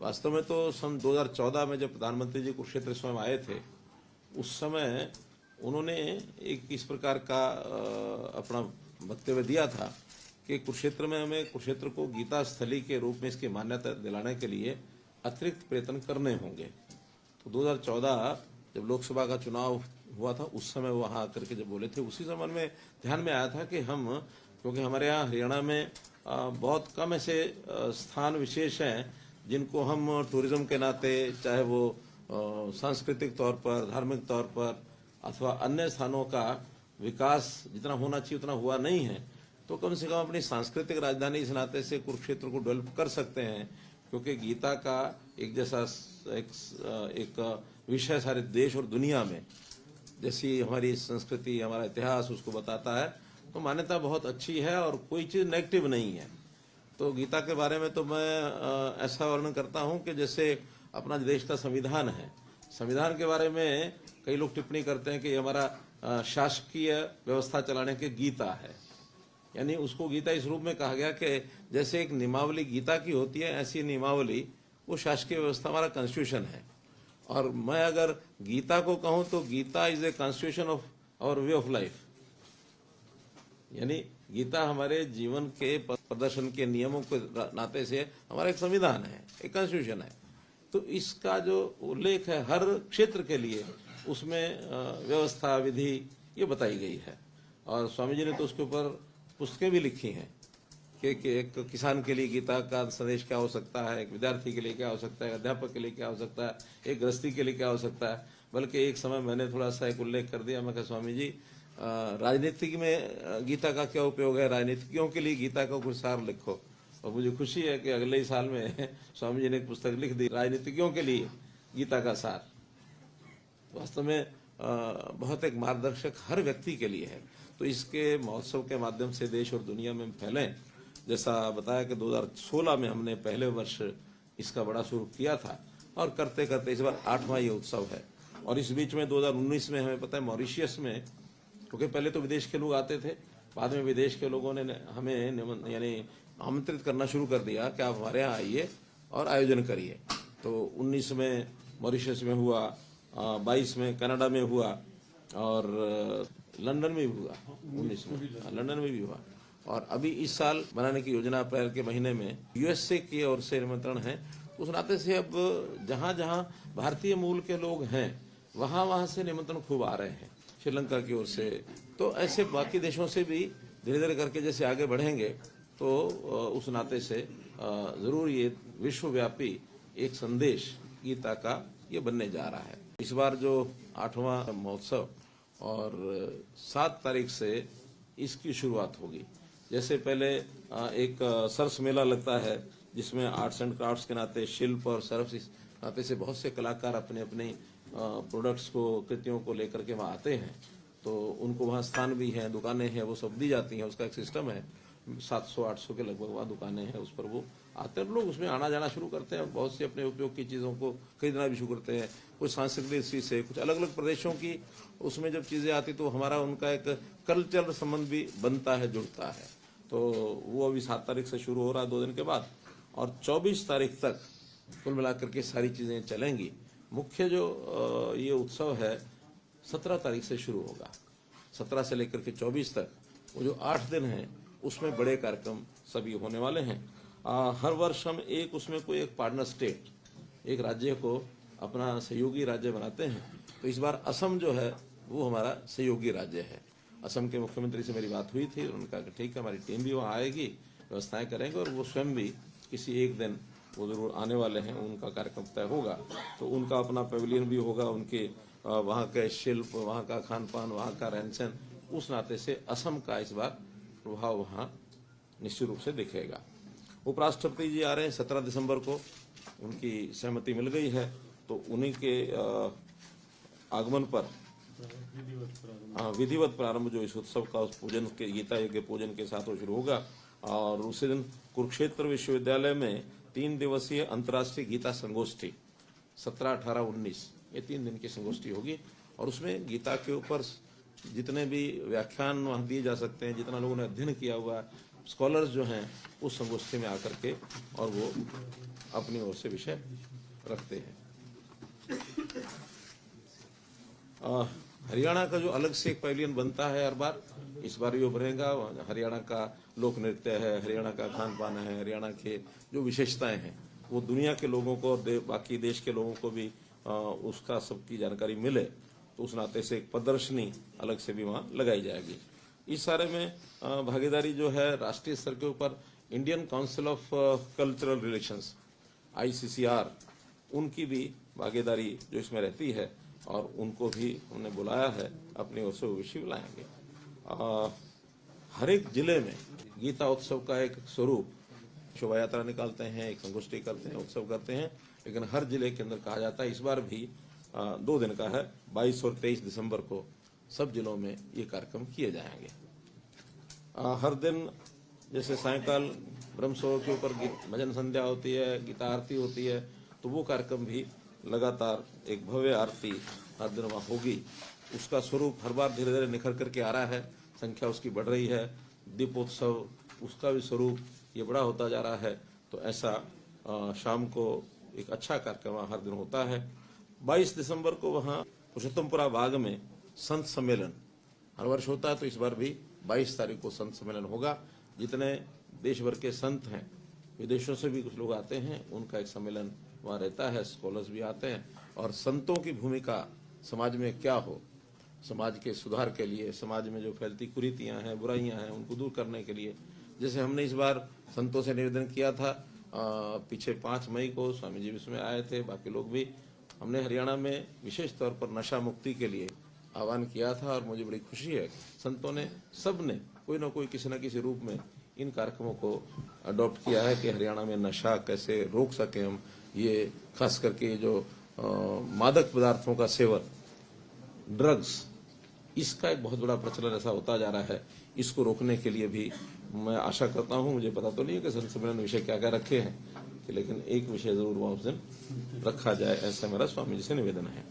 वास्तव में तो सन 2014 में जब प्रधानमंत्री जी कुरुक्षेत्र स्वयं आए थे, उस समय उन्होंने एक इस प्रकार का अपना वक्तव्य दिया था कि कुरुक्षेत्र में हमें कुरुक्षेत्र को गीता स्थली के रूप में इसकी मान्यता दिलाने के लिए अतिरिक्त प्रयत्न करने होंगे। तो 2014 जब लोकसभा का चुनाव हुआ था, उस समय वहां आकर के जब बोले थे, उसी समय में ध्यान में आया था कि हम, क्योंकि हमारे यहाँ हरियाणा में बहुत कम ऐसे स्थान विशेष हैं जिनको हम टूरिज्म के नाते, चाहे वो सांस्कृतिक तौर पर, धार्मिक तौर पर अथवा अन्य स्थानों का विकास जितना होना चाहिए उतना हुआ नहीं है, तो कम से कम अपनी सांस्कृतिक राजधानी इस नाते से कुरुक्षेत्र को डेवलप कर सकते हैं, क्योंकि गीता का एक जैसा एक विषय सारे देश और दुनिया में, जैसी हमारी संस्कृति, हमारा इतिहास उसको बताता है, तो मान्यता बहुत अच्छी है और कोई चीज नेगेटिव नहीं है। तो गीता के बारे में तो मैं ऐसा वर्णन करता हूं कि जैसे अपना देश का संविधान है, संविधान के बारे में कई लोग टिप्पणी करते हैं कि हमारा शासकीय व्यवस्था चलाने की गीता है, यानी उसको गीता इस रूप में कहा गया कि जैसे एक नियमावली गीता की होती है, ऐसी नियमावली वो शासकीय व्यवस्था हमारा कॉन्स्टिट्यूशन है। और मैं अगर गीता को कहूं तो Gita is a constitution of our way of life, यानी गीता हमारे जीवन के प्रदर्शन के नियमों के नाते से हमारा एक संविधान है, एक कॉन्स्टिट्यूशन है। तो इसका जो उल्लेख है हर क्षेत्र के लिए, उसमें व्यवस्था, विधि ये बताई गई है। और स्वामी जी ने तो उसके ऊपर पुस्तकें भी लिखी हैं कि एक किसान के लिए गीता का संदेश क्या हो सकता है, एक विद्यार्थी के लिए क्या हो सकता है, अध्यापक के लिए क्या हो सकता है, एक गृहस्थी के लिए क्या हो सकता है। बल्कि एक समय मैंने थोड़ा सा एक उल्लेख कर दिया, मैं कहा स्वामी जी राजनीति में गीता का क्या उपयोग है, राजनीतिज्ञों के लिए गीता का कुछ सार लिखो। और मुझे खुशी है कि अगले ही साल में स्वामी जी ने एक पुस्तक लिख दी, राजनीतिज्ञों के लिए गीता का सार। वास्तव में बहुत एक मार्गदर्शक हर व्यक्ति के लिए है। तो इसके महोत्सव के माध्यम से देश और दुनिया में फैलें। जैसा बताया कि 2016 में हमने पहले वर्ष इसका बड़ा शुरू किया था और करते करते इस बार 8वां ये उत्सव है। और इस बीच में 2019 में हमें पता है मॉरिशियस में, क्योंकि पहले तो विदेश के लोग आते थे, बाद में विदेश के लोगों ने हमें यानी आमंत्रित करना शुरू कर दिया कि आप हमारे यहाँ आइए और आयोजन करिए। तो 19 में मॉरिशस में हुआ, 22 में कनाडा में हुआ और लंदन में भी हुआ, 19 में लंदन में भी हुआ। और अभी इस साल बनाने की योजना अप्रैल के महीने में यूएसए की ओर से निमंत्रण है। उस नाते से अब जहां जहां भारतीय मूल के लोग हैं वहां वहां से निमंत्रण खूब आ रहे हैं, श्रीलंका की ओर से। तो ऐसे बाकी देशों से भी धीरे धीरे करके जैसे आगे बढ़ेंगे तो उस नाते से जरूर ये विश्वव्यापी एक संदेश गीता का ये बनने जा रहा है। इस बार जो 8वां महोत्सव और 7 तारीख से इसकी शुरुआत होगी। जैसे पहले एक सरस मेला लगता है जिसमें आर्ट्स एंड क्राफ्ट्स के नाते, शिल्प और सरस इस नाते से बहुत से कलाकार अपने अपने प्रोडक्ट्स को, कृतियों को लेकर के वहाँ आते हैं। तो उनको वहाँ स्थान भी हैं, दुकानें हैं, वो सब दी जाती हैं। उसका एक सिस्टम है, 700-800 के लगभग वहाँ दुकानें हैं, उस पर वो आते हैं, लोग उसमें आना जाना शुरू करते हैं। बहुत सी अपने उपयोग की चीज़ों को खरीदना भी शुरू करते हैं। कुछ सांस्कृतिक दृष्टि से, कुछ अलग अलग प्रदेशों की उसमें जब चीज़ें आती तो हमारा उनका एक कल्चरल संबंध भी बनता है, जुड़ता है। तो वो अभी 7 तारीख से शुरू हो रहा है, 2 दिन के बाद, और 24 तारीख तक कुल मिलाकर के सारी चीज़ें चलेंगी। मुख्य जो ये उत्सव है 17 तारीख से शुरू होगा। 17 से लेकर के 24 तक वो जो 8 दिन हैं उसमें बड़े कार्यक्रम सभी होने वाले हैं। हर वर्ष हम उसमें कोई एक पार्टनर स्टेट, एक राज्य को अपना सहयोगी राज्य बनाते हैं। तो इस बार असम जो है वो हमारा सहयोगी राज्य है। असम के मुख्यमंत्री से मेरी बात हुई थी, उन्होंने कहा कि ठीक है, हमारी टीम भी वहाँ आएगी, व्यवस्थाएं करेंगे, और वो स्वयं भी किसी एक दिन वो जरूर आने वाले हैं, उनका कार्यक्रम तय होगा। तो उनका अपना पेविलियन भी होगा, उनके वहाँ के शिल्प, वहाँ का खान पान, वहाँ का रहन सहन, उस नाते से असम का इस बार प्रभाव वहाँ निश्चित रूप से दिखेगा। उपराष्ट्रपति जी आ रहे हैं 17 दिसंबर को, उनकी सहमति मिल गई है। तो उन्हीं के आगमन पर विधिवत प्रारंभ जो इस उत्सव का उस पूजन के, गीता यज्ञ पूजन के साथ वो शुरू होगा। और उसी दिन कुरुक्षेत्र विश्वविद्यालय में 3 दिवसीय अंतर्राष्ट्रीय गीता संगोष्ठी 17, 18, 19 ये 3 दिन की संगोष्ठी होगी। और उसमें गीता के ऊपर जितने भी व्याख्यान वहाँ दिए जा सकते हैं, जितना लोगों ने अध्ययन किया हुआ, स्कॉलर्स जो हैं उस संगोष्ठी में आकर के और वो अपनी ओर से विषय रखते हैं। हरियाणा का जो अलग से एक पैविलियन बनता है हर बार, इस बार ये उभरेगा। हरियाणा का लोक नृत्य है, हरियाणा का खान पान है, हरियाणा के जो विशेषताएं हैं वो दुनिया के लोगों को और बाकी देश के लोगों को भी उसका सबकी जानकारी मिले, तो उस नाते से एक प्रदर्शनी अलग से भी वहां लगाई जाएगी। इस सारे में भागीदारी जो है राष्ट्रीय स्तर के ऊपर Indian council of cultural relations ICCR, उनकी भी भागीदारी जो इसमें रहती है और उनको भी हमने बुलाया है, अपनी ओर से विषय बुलाएंगे। हर एक जिले में गीता उत्सव का एक स्वरूप, शोभा यात्रा निकालते हैं, एक संगोष्ठी करते हैं, उत्सव करते हैं, लेकिन हर जिले के अंदर कहा जाता है इस बार भी 2 दिन का है, 22 और 23 दिसंबर को सब जिलों में ये कार्यक्रम किए जाएंगे। हर दिन जैसे सायंकाल ब्रह्मसोर के ऊपर भजन संध्या होती है, गीता आरती होती है, तो वो कार्यक्रम भी लगातार एक भव्य आरती हर दिन वहाँ होगी। उसका स्वरूप हर बार धीरे धीरे निखर करके आ रहा है, संख्या उसकी बढ़ रही है। दीपोत्सव, उसका भी स्वरूप ये बड़ा होता जा रहा है। तो ऐसा शाम को एक अच्छा कार्यक्रम हर दिन होता है। 22 दिसंबर को वहाँ पुरुषोत्तमपुरा बाग में संत सम्मेलन हर वर्ष होता है, तो इस बार भी 22 तारीख को संत सम्मेलन होगा। जितने देश भर के संत हैं, विदेशों से भी कुछ लोग आते हैं, उनका एक सम्मेलन वहाँ रहता है, स्कॉलर्स भी आते हैं। और संतों की भूमिका समाज में क्या हो, समाज के सुधार के लिए, समाज में जो फैलती कुरीतियां हैं, बुराइयां हैं, उनको दूर करने के लिए, जैसे हमने इस बार संतों से निवेदन किया था, पीछे 5 मई को स्वामी जी इसमें आए थे, बाकी लोग भी, हमने हरियाणा में विशेष तौर पर नशा मुक्ति के लिए आह्वान किया था। और मुझे बड़ी खुशी है, संतों ने, सब ने कोई ना कोई किसी न किसी रूप में इन कार्यक्रमों को अडॉप्ट किया है कि हरियाणा में नशा कैसे रोक सके हम। ये खास करके जो मादक पदार्थों का सेवन, ड्रग्स, इसका एक बहुत बड़ा प्रचलन ऐसा होता जा रहा है। इसको रोकने के लिए भी मैं आशा करता हूं, मुझे पता तो नहीं है कि संत सम्मेलन विषय क्या क्या रखे हैं, लेकिन एक विषय जरूर वहां उस दिन रखा जाए, ऐसा मेरा स्वामी जी से निवेदन है।